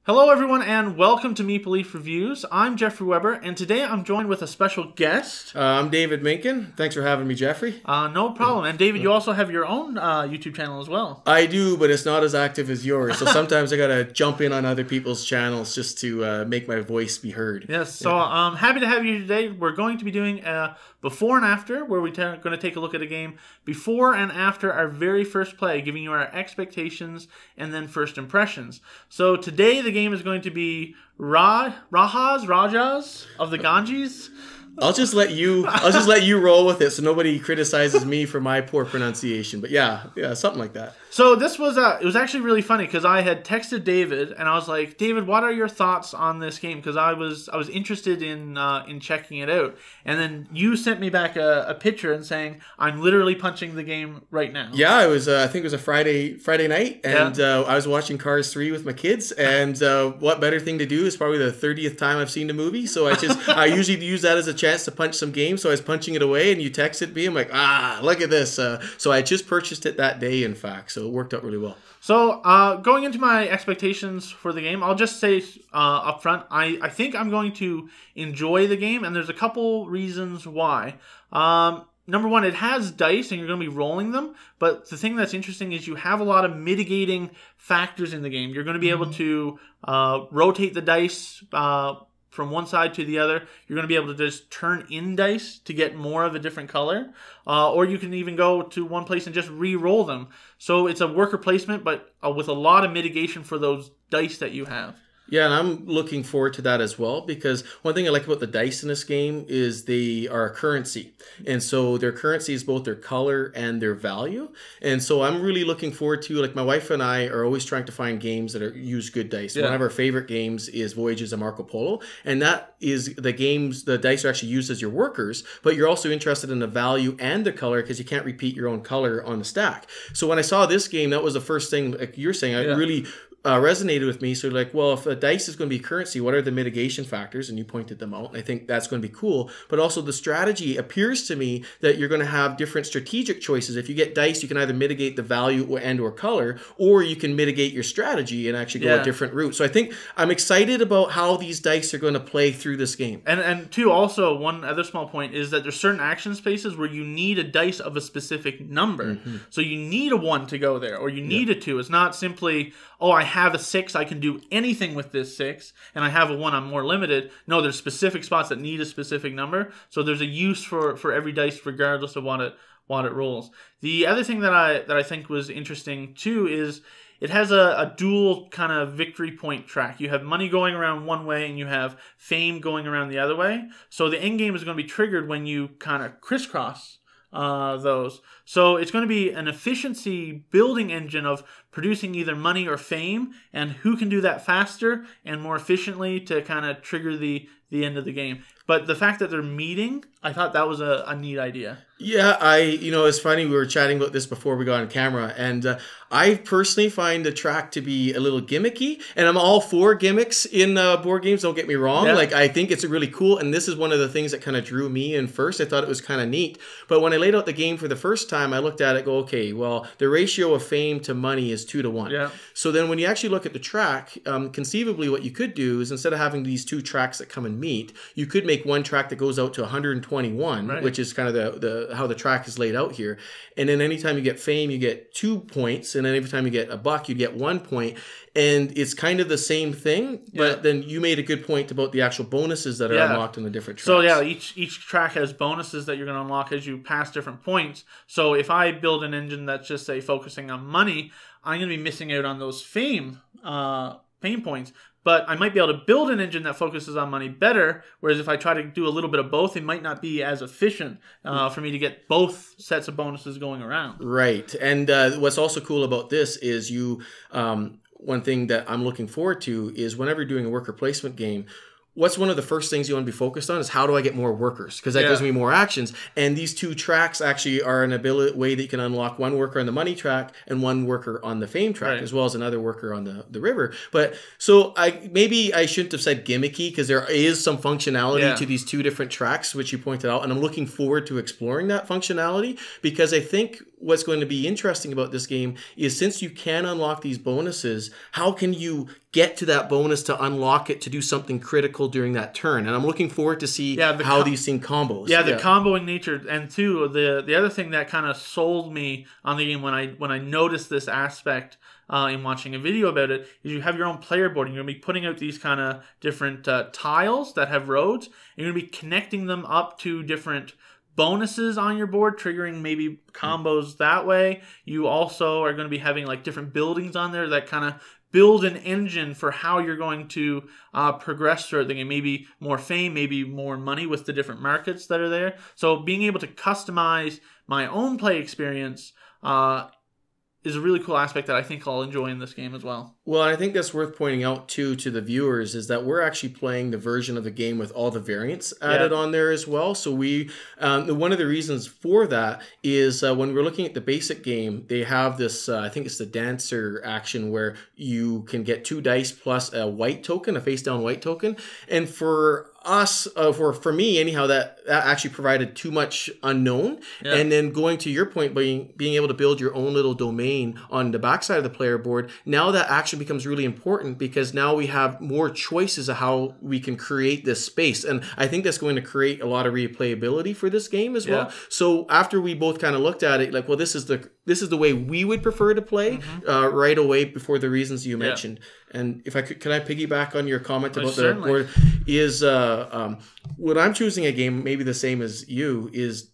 Hello everyone and welcome to Maple Leaf Reviews. I'm Jeffrey Weber and today I'm joined with a special guest. I'm David Minkin. Thanks for having me, Jeffrey. No problem. And David, you also have your own YouTube channel as well. I do, but it's not as active as yours. So sometimes I gotta jump in on other people's channels just to make my voice be heard. Yes, so I'm happy to have you today. We're going to be doing a before and after where we're going to take a look at a game before and after our very first play, giving you our expectations and then first impressions. So today the game is going to be Rajas of the Ganges. I'll just let you roll with it so nobody criticizes me for my poor pronunciation. But yeah, something like that. So this was it was actually really funny because I had texted David and I was like, David, what are your thoughts on this game? Because I was interested in checking it out. And then you sent me back a picture and saying, I'm literally punching the game right now. Yeah, it was I think it was a Friday night, and I was watching Cars 3 with my kids. And what better thing to do? Is probably the 30th time I've seen the movie. So I usually use that as a chance to punch some games. So I was punching it away, and you texted me. I'm like, look at this. So I just purchased it that day, in fact. So it worked out really well. So going into my expectations for the game, I'll just say up front, I think I'm going to enjoy the game, and there's a couple reasons why. Number one, it has dice, and you're going to be rolling them. But the thing that's interesting is you have a lot of mitigating factors in the game. You're going to be able to rotate the dice from one side to the other. You're going to be able to just turn in dice to get more of a different color. Or you can even go to one place and just re-roll them. So it's a worker placement, but with a lot of mitigation for those dice that you have. Yeah, and I'm looking forward to that as well, because one thing I like about the dice in this game is they are a currency. And so their currency is both their color and their value. And so I'm really looking forward to, like, my wife and I are always trying to find games that use good dice. Yeah. One of our favorite games is Voyages of Marco Polo. And that is the dice are actually used as your workers, but you're also interested in the value and the color because you can't repeat your own color on the stack. So when I saw this game, that was the first thing, like you're saying, I really resonated with me. So like, well, if a dice is going to be currency, what are the mitigation factors? And you pointed them out. And I think that's going to be cool. But also the strategy appears to me that you're going to have different strategic choices. If you get dice, you can either mitigate the value and or color, or you can mitigate your strategy and actually go a different route. So I think I'm excited about how these dice are going to play through this game. And two, also one other small point is that there's certain action spaces where you need a dice of a specific number. So you need a 1 to go there, or you need a 2. It's not simply, oh, I have a 6, I can do anything with this 6, and I have a 1, I'm more limited. No, there's specific spots that need a specific number, so there's a use for every dice regardless of what it rolls. The other thing that I think was interesting too is it has a dual kind of victory point track. You have money going around one way and you have fame going around the other way. So the end game is going to be triggered when you kind of crisscross those. So it's going to be an efficiency building engine of producing either money or fame, and who can do that faster and more efficiently to kind of trigger the end of the game. But the fact that they're meeting, I thought that was a neat idea. Yeah, it's funny, we were chatting about this before we got on camera, and I personally find the track to be a little gimmicky, and I'm all for gimmicks in board games, don't get me wrong. Like, I think it's really cool, and this is one of the things that kind of drew me in first. I thought it was kind of neat, but when I laid out the game for the first time, I looked at it, go, okay, well, the ratio of fame to money is 2 to 1. Yeah. So then when you actually look at the track, conceivably what you could do is, instead of having these 2 tracks that come and meet, you could make one track that goes out to 121, which is kind of how the track is laid out here. And then anytime you get fame, you get 2 points. And then every time you get a buck, you get 1 point. And it's kind of the same thing. But then you made a good point about the actual bonuses that are unlocked in the different tracks. So yeah, each track has bonuses that you're going to unlock as you pass different points. So if I build an engine that's just, say, focusing on money, I'm going to be missing out on those fame points. But I might be able to build an engine that focuses on money better, whereas if I try to do a little bit of both, it might not be as efficient for me to get both sets of bonuses going around. Right. And what's also cool about this is one thing that I'm looking forward to is whenever you're doing a worker placement game, what's one of the first things you want to be focused on is how do I get more workers? Because that gives me more actions. And these 2 tracks actually are an way that you can unlock 1 worker on the money track and 1 worker on the fame track, as well as another worker on the river. But so maybe I shouldn't have said gimmicky, because there is some functionality to these 2 different tracks, which you pointed out. And I'm looking forward to exploring that functionality, because I think what's going to be interesting about this game is since you can unlock these bonuses, how can you get to that bonus to unlock it to do something critical during that turn? And I'm looking forward to see how these thing combos. Yeah, the comboing nature, and two, the other thing that kind of sold me on the game when I noticed this aspect in watching a video about it is you have your own player board, and you're going to be putting out these kind of different tiles that have roads, and you're going to be connecting them up to different bonuses on your board, triggering maybe combos that way. You also are going to be having like different buildings on there that kind of build an engine for how you're going to progress through the game. Maybe more fame, maybe more money with the different markets that are there. So being able to customize my own play experience is a really cool aspect that I think I'll enjoy in this game as well. Well, I think that's worth pointing out too to the viewers is that we're actually playing the version of the game with all the variants added on there as well. So we, one of the reasons for that is when we're looking at the basic game, they have this, I think it's the dancer action where you can get 2 dice plus a white token, a face down white token. And for us, for me anyhow, that actually provided too much unknown. And then going to your point, being able to build your own little domain on the backside of the player board, now that action becomes really important because now we have more choices of how we can create this space. And I think that's going to create a lot of replayability for this game as well. So after we both kind of looked at it, like, well, this is the way we would prefer to play right away before the reasons you mentioned. And if I could, can I piggyback on your comment about the board? Is when I'm choosing a game, maybe the same as you, is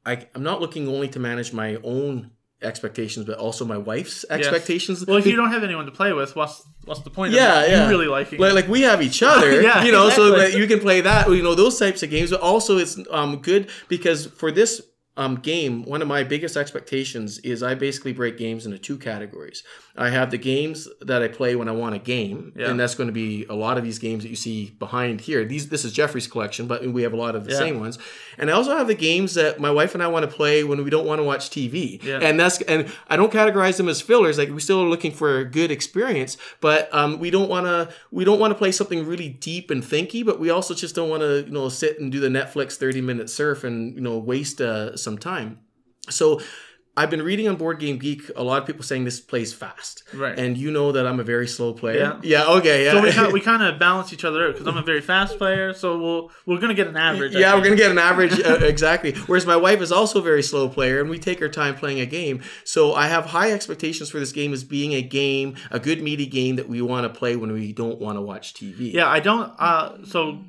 I'm not looking only to manage my own expectations, but also my wife's expectations. Well, if you don't have anyone to play with, what's the point of you really liking it? Like we have each other, you know, so that you can play that, you know, those types of games. But also it's good because for this game, one of my biggest expectations is I basically break games into 2 categories. I have the games that I play when I want a game, and that's going to be a lot of these games that you see behind here. This is Jeffrey's collection, but we have a lot of the same ones. And I also have the games that my wife and I want to play when we don't want to watch TV. And I don't categorize them as fillers. Like we still are looking for a good experience, but we don't want to play something really deep and thinky, but we also just don't want to sit and do the Netflix 30-minute surf and waste some time. So I've been reading on Board Game Geek a lot of people saying this plays fast, and you know that I'm a very slow player. So we kind of balance each other out because I'm a very fast player. So we're gonna get an average. We're gonna get an average exactly. Whereas my wife is also a very slow player, and we take our time playing a game. So I have high expectations for this game as being a good meaty game that we want to play when we don't want to watch TV. Yeah, I don't. So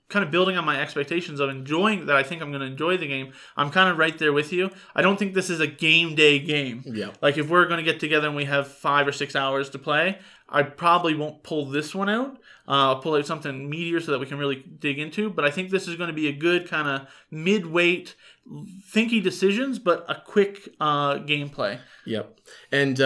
kind of building on my expectations of enjoying that, I think I'm going to enjoy the game. I'm kind of right there with you. I don't think this is a game day game. Like if we're going to get together and we have 5 or 6 hours to play, I probably won't pull this one out. I'll pull out something meatier so that we can really dig into. But I think this is going to be a good kind of mid-weight, thinky decisions, but a quick gameplay. And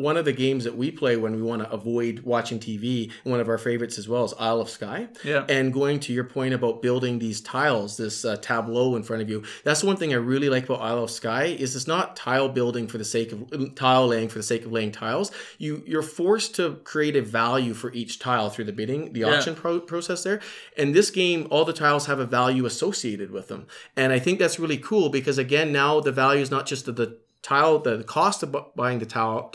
one of the games that we play when we want to avoid watching TV, one of our favorites as well, is Isle of Skye. And going to your point about building these tiles, this tableau in front of you, that's one thing I really like about Isle of Skye is it's not tile building for the sake of tile laying for the sake of laying tiles. You're forced to create a value for each tile through the bidding, the auction process there. And this game, all the tiles have a value associated with them. And I think that's really cool because again, now the value is not just the tile, the cost of buying the tile.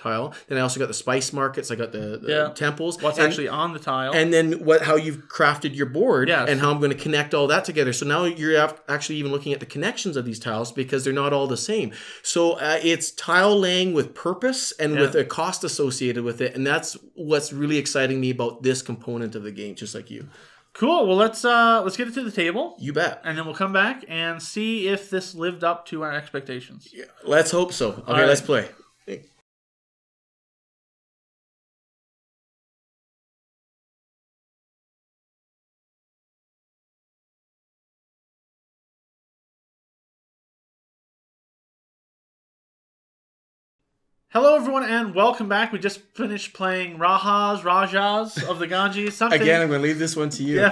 Then I also got the spice markets. I got the temples. What's actually on the tile. And then how you've crafted your board and how I'm going to connect all that together. So now you're actually even looking at the connections of these tiles because they're not all the same. So it's tile laying with purpose and with a cost associated with it. And that's what's really exciting me about this component of the game, just like you. Cool. Well, let's get it to the table. You bet. And then we'll come back and see if this lived up to our expectations. Let's hope so. Okay, let's play. Hello, everyone, and welcome back. We just finished playing Rajas of the Ganges. Again, I'm going to leave this one to you.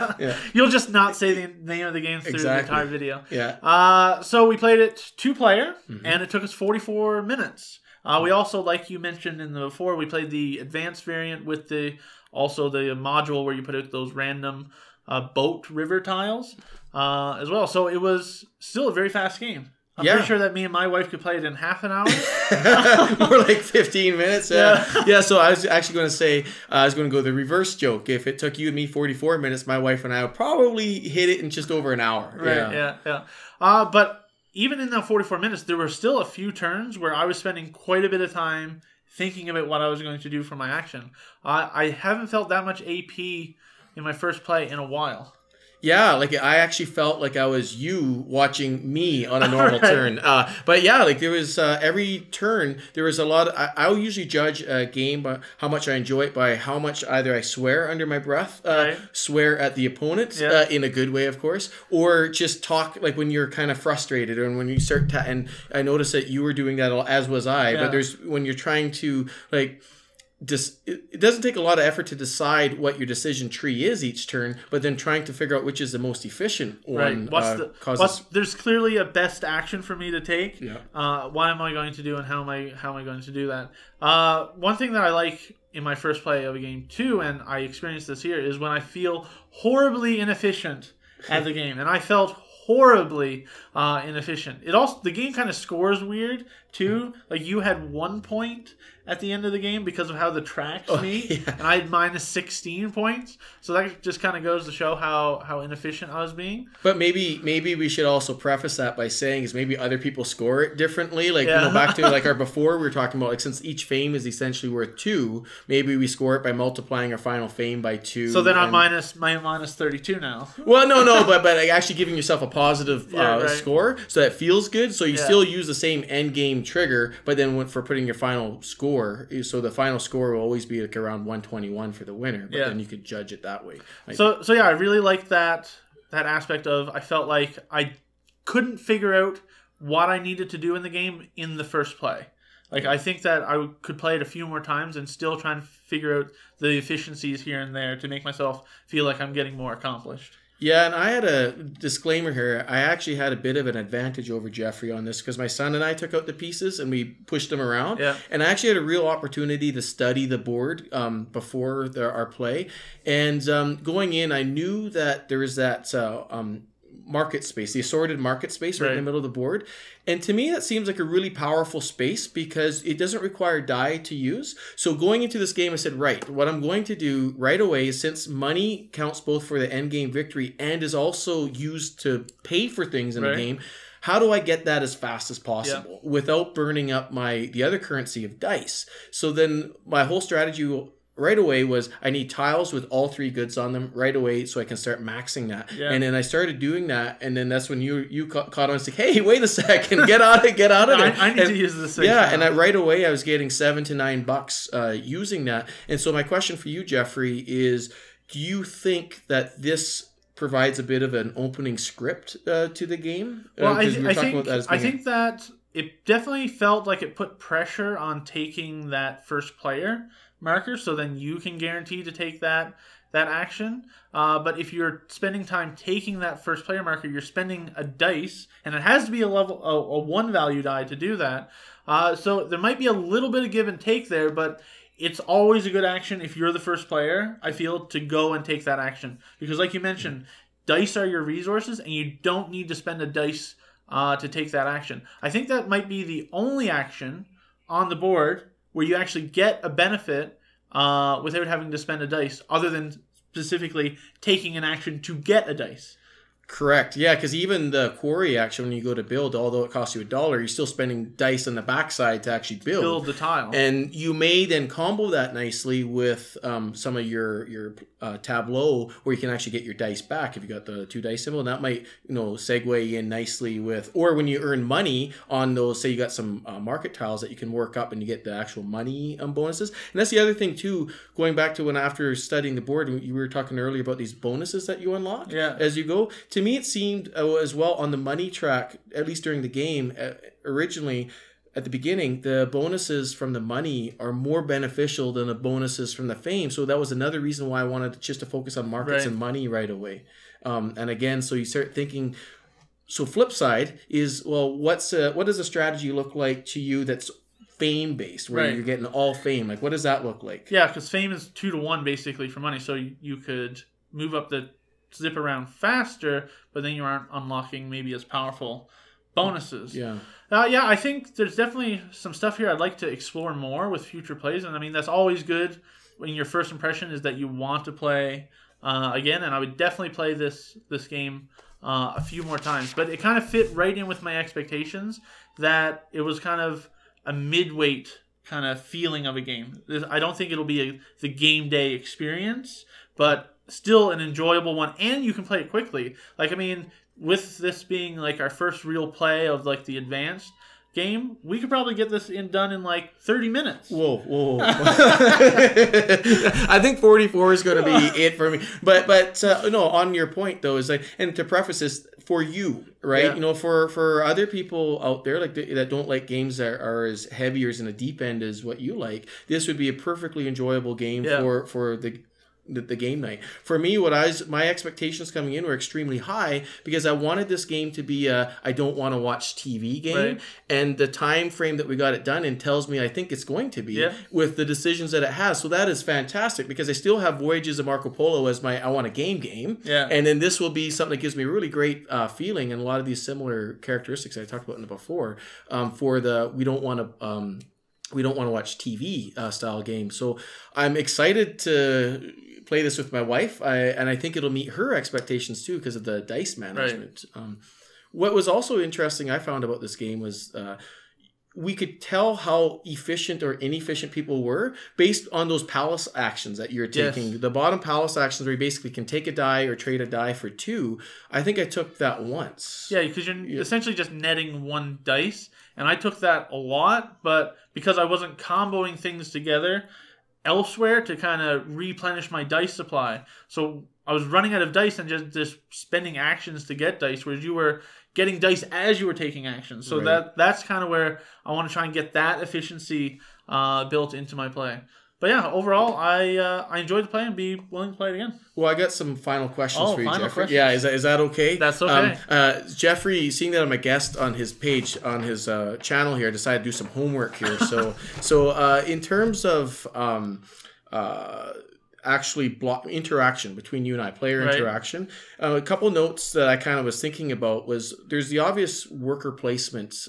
You'll just not say the name of the game through the entire video. Yeah. So we played it 2-player, and it took us 44 minutes. We also, like you mentioned in the before, we played the advanced variant with also the module where you put out those random boat river tiles as well. So it was still a very fast game. I'm pretty sure that me and my wife could play it in half an hour. More like 15 minutes. Yeah. So I was actually going to say, I was going to go the reverse joke. If it took you and me 44 minutes, my wife and I would probably hit it in just over an hour. Right. Yeah. But even in that 44 minutes, there were still a few turns where I was spending quite a bit of time thinking about what I was going to do for my action. I haven't felt that much AP in my first play in a while. Yeah, like I actually felt like I was you watching me on a normal turn. But yeah, like there was every turn, there was a lot. I'll usually judge a game by how much I enjoy it by how much either I swear under my breath, swear at the opponent in a good way, of course, or just talk like when you're kind of frustrated and when you start to. And I noticed that you were doing that, as was I. But there's when you're trying to like. It doesn't take a lot of effort to decide what your decision tree is each turn, but then trying to figure out which is the most efficient one. Right. There's clearly a best action for me to take. Yeah. What am I going to do, and how am I going to do that? One thing that I like in my first play of a game too, and I experienced this here, is when I feel horribly inefficient at the game, and I felt horribly inefficient. The game kind of scores weird too. Like you had 1 point at the end of the game because of how the tracks meet, and I had minus 16 points. So that just kind of goes to show how inefficient I was being. But maybe we should also preface that by saying is maybe other people score it differently. Like back to like our before we were talking about like since each fame is essentially worth 2, maybe we score it by multiplying our final fame by 2. So then I'm minus 32 now. Well, no, but like actually giving yourself a positive score so that feels good. So you still use the same end game trigger, but then for putting your final score. So the final score will always be like around 121 for the winner, but then you could judge it that way. So yeah, I really liked that aspect of I felt like I couldn't figure out what I needed to do in the game in the first play. Like I think that I could play it a few more times and still try and figure out the efficiencies here and there to make myself feel like I'm getting more accomplished. Yeah, and I had a disclaimer here. I actually had a bit of an advantage over Jeffrey on this because my son and I took out the pieces and we pushed them around. Yeah. And I actually had a real opportunity to study the board before our play. And going in, I knew that there was that market space, the assorted market space right in the middle of the board. And to me, that seems like a really powerful space because it doesn't require die to use. So going into this game, I said, right, what I'm going to do right away is since money counts both for the end game victory and is also used to pay for things in the game, how do I get that as fast as possible without burning up the other currency of dice? So then my whole strategy right away was I need tiles with all 3 goods on them right away so I can start maxing that. Yeah. And then I started doing that, and then that's when you caught on and said, hey, wait a second, get out of it. I need to use this. Yeah, and right away I was getting $7 to $9 using that. And so my question for you, Jeffrey, is do you think that this provides a bit of an opening script to the game? Well, I think that it definitely felt like it put pressure on taking that first player marker, so then you can guarantee to take that action. But if you're spending time taking that first player marker, you're spending a dice, and it has to be a 1 value die to do that. So there might be a little bit of give and take there, but it's always a good action if you're the first player, I feel, to go and take that action. Because like you mentioned, dice are your resources, and you don't need to spend a dice to take that action. I think that might be the only action on the board where you actually get a benefit without having to spend a dice, other than specifically taking an action to get a dice. Correct. Yeah, because even the quarry action, when you go to build, although it costs you $1, you're still spending dice on the backside to actually build the tile. And you may then combo that nicely with some of your tableau, where you can actually get your dice back if you got the 2 dice symbol, and that might segue in nicely with, or when you earn money on those, say you got some market tiles that you can work up and you get the actual money bonuses. And that's the other thing too, going back to when after studying the board, you were talking earlier about these bonuses that you unlock as you go. To me, it seemed as well on the money track, at least during the game, originally at the beginning, the bonuses from the money are more beneficial than the bonuses from the fame. So that was another reason why I wanted just to focus on markets and money right away. And again, so you start thinking, so flip side is, well, what does a strategy look like to you that's fame based, where you're getting all fame? Like, what does that look like? Yeah, because fame is 2 to 1 basically for money. So you could move up the zip around faster, but then you aren't unlocking maybe as powerful bonuses. Yeah. Yeah, I think there's definitely some stuff here I'd like to explore more with future plays. And I mean, that's always good when your first impression is that you want to play again. And I would definitely play this game a few more times. But it kind of fit right in with my expectations that it was kind of a mid-weight kind of feeling of a game. I don't think it'll be the game day experience, but still an enjoyable one. And you can play it quickly. Like, I mean, with this being like our first real play of like the advanced game, we could probably get this done in like 30 minutes. Whoa. I think 44 is going to be it for me. But no, on your point though, is like, and to preface this, for you, right? Yeah. You know, for other people out there like that don't like games that are as heavy or as in a deep end as what you like, this would be a perfectly enjoyable game for the game night. For me, my expectations coming in were extremely high because I wanted this game to be a I don't want to watch TV game, right. And the time frame that we got it done in tells me I think it's going to be with the decisions that it has. So that is fantastic because I still have Voyages of Marco Polo as my I want a game, and then this will be something that gives me a really great feeling and a lot of these similar characteristics I talked about in the before for the we don't want to watch TV style game. So I'm excited to play this with my wife, and I think it'll meet her expectations too because of the dice management. Right. What was also interesting I found about this game was we could tell how efficient or inefficient people were based on those palace actions that you're taking. Yes. The bottom palace actions where you basically can take a die or trade a die for 2. I think I took that once. Yeah, because you're essentially just netting 1 dice, and I took that a lot, but because I wasn't comboing things together elsewhere to kind of replenish my dice supply. So I was running out of dice and just spending actions to get dice, whereas you were getting dice as you were taking actions. So that's kind of where I want to try and get that efficiency built into my play. But yeah, overall, I enjoyed the play and be willing to play it again. Well, I got some final questions for you, Jeffrey. Questions. Yeah, is that okay? That's okay. Jeffrey, seeing that I'm a guest on his page, on his channel here, I decided to do some homework here. So in terms of actually interaction between you and I, player interaction. A couple notes that I kind of was thinking about was there's the obvious worker placement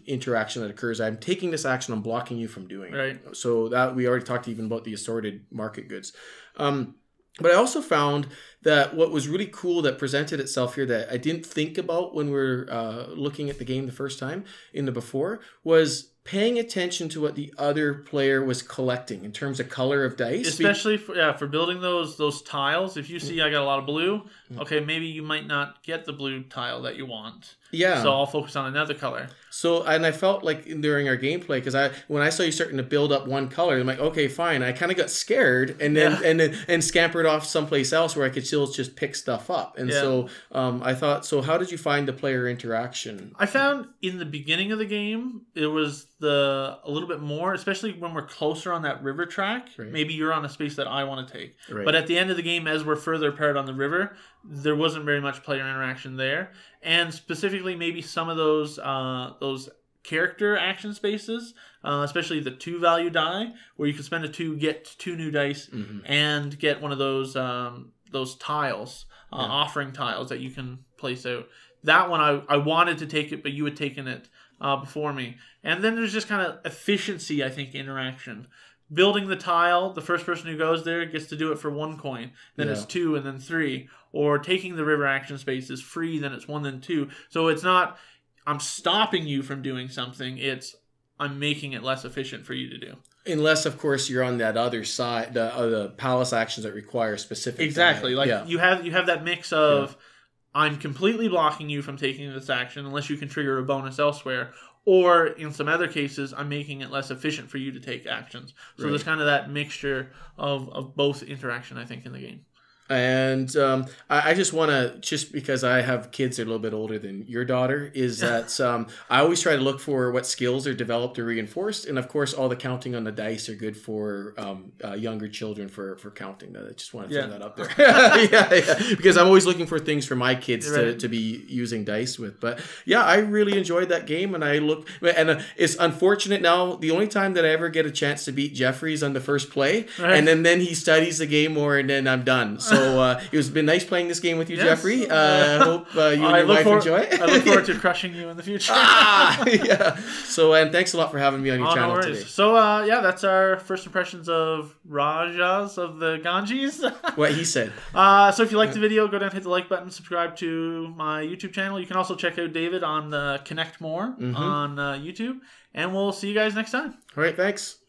interaction that occurs. I'm taking this action, I'm blocking you from doing it. So that we already talked even about the assorted market goods. But I also found that what was really cool that presented itself here that I didn't think about when we were looking at the game the first time in the before was paying attention to what the other player was collecting in terms of color of dice. Especially for building those tiles. If you see I got a lot of blue, okay, maybe you might not get the blue tile that you want. Yeah. So I'll focus on another color. So, and I felt like during our gameplay, because when I saw you starting to build up one color, I'm like, okay, fine. I kind of got scared and then scampered off someplace else where I could still just pick stuff up. And so I thought, so how did you find the player interaction? I found in the beginning of the game, it was a little bit more, especially when we're closer on that river track. Right. Maybe you're on a space that I want to take. Right. But at the end of the game, as we're further apart on the river, there wasn't very much player interaction there. And specifically, maybe some of those character action spaces, especially the 2-value die, where you can spend a 2, get 2 new dice, and get one of those tiles, offering tiles that you can place out. That one I wanted to take it, but you had taken it before me. And then there's just kind of efficiency, I think, interaction. Building the tile, the first person who goes there gets to do it for 1 coin. Then it's 2 and then 3. Or taking the river action space is free, then it's 1, then 2. So it's not, I'm stopping you from doing something. It's, I'm making it less efficient for you to do. Unless, of course, you're on that other side, the palace actions that require specific. Exactly. You have that mix of, I'm completely blocking you from taking this action unless you can trigger a bonus elsewhere. Or in some other cases, I'm making it less efficient for you to take actions. So there's kind of that mixture of both interaction, I think, in the game. And I just want to, just because I have kids that are a little bit older than your daughter, is that I always try to look for what skills are developed or reinforced. And of course, all the counting on the dice are good for younger children for counting. I just want to throw that up there. Because I'm always looking for things for my kids to be using dice with. But yeah, I really enjoyed that game. And it's unfortunate now, the only time that I ever get a chance to beat Jeffrey's on the first play. Right. And then he studies the game more and then I'm done. So So it was been nice playing this game with you, Jeffrey. I hope you and your wife enjoy it. I look forward to crushing you in the future. Yeah. So, and thanks a lot for having me on your channel no today. So, yeah, that's our first impressions of Rajas of the Ganges. What he said. So if you liked the video, go down and hit the like button, subscribe to my YouTube channel. You can also check out David on Connect More on YouTube. And we'll see you guys next time. All right, thanks.